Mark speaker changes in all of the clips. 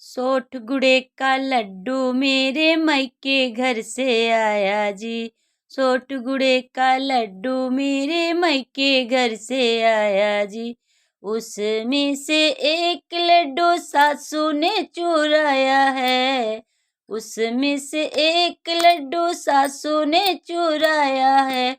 Speaker 1: सोठ गुड़े का लड्डू मेरे मायके घर से आया जी। सोठ गुड़े का लड्डू मेरे मायके घर से आया जी। उसमें से एक लड्डू सासू ने चुराया है। उसमें से एक लड्डू सासू ने चुराया है।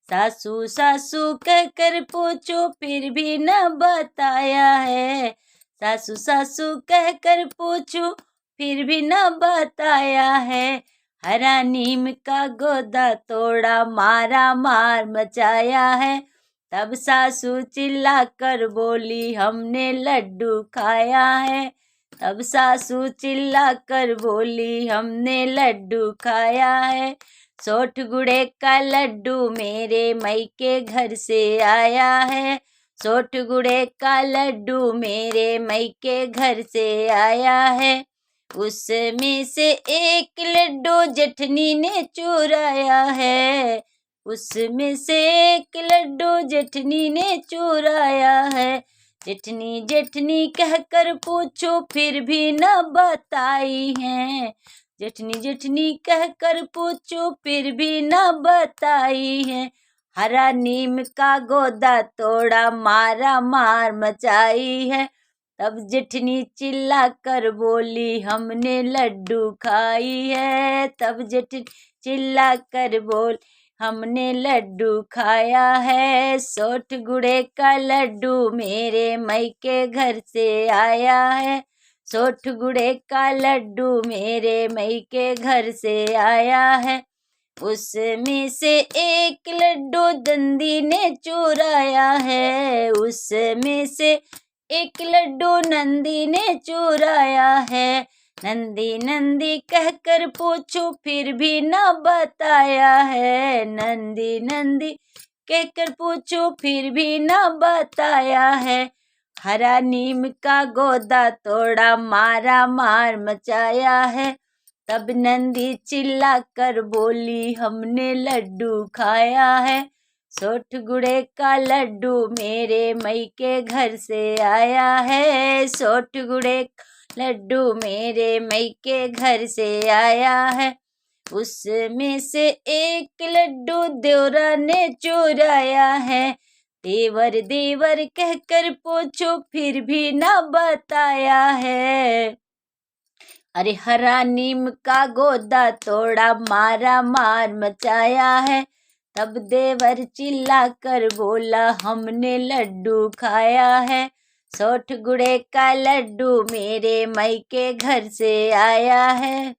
Speaker 1: सासू सासू कहकर पूछो फिर भी न बताया है। सासू सासू कहकर पूछूं फिर भी न बताया है। हरा नीम का गोदा तोड़ा मारा मार मचाया है। तब सासू चिल्ला कर बोली हमने लड्डू खाया है। तब सासू चिल्ला कर बोली हमने लड्डू खाया है। सोठ गुड़े का लड्डू मेरे मायके घर से आया है। सोठ गुड़े का लड्डू मेरे मायके घर से आया है। उसमें से एक लड्डू जेठनी ने चुराया है। उसमें से एक लड्डू जेठनी ने चुराया है। जेठनी जेठनी कहकर पूछो फिर भी न बताई है। जेठनी जेठनी कहकर पूछो फिर भी न बताई है। हरा नीम का गोदा तोड़ा मारा मार मचाई है। तब जेठनी चिल्ला कर बोली हमने लड्डू खाई है। तब जेठनी चिल्ला कर बोल हमने लड्डू खाया है। सोठ गुड़े का लड्डू मेरे मायके घर से आया है। सोठ गुड़े का लड्डू मेरे मायके घर से आया है। उसमें से एक लड्डू नंदी ने चुराया है। उसमें से एक लड्डू नंदी ने चुराया है। नंदी नंदी कहकर पूछो फिर भी न बताया है। नंदी नंदी कहकर पूछो फिर भी न बताया है। हरा नीम का गोदा तोड़ा मारा मार मचाया है। तब नंदी चिल्ला कर बोली हमने लड्डू खाया है। सोठ गुड़े का लड्डू मेरे मायके घर से आया है। सोठ गुड़े का लड्डू मेरे मायके घर से आया है। उसमें से एक लड्डू देवरा ने चुराया है। देवर देवर कहकर पूछो फिर भी न बताया है। अरे हरा नीम का गोदा तोड़ा मारा मार मचाया है। तब देवर चिल्ला कर बोला हमने लड्डू खाया है। सोठ गुड़े का लड्डू मेरे मायके घर से आया है।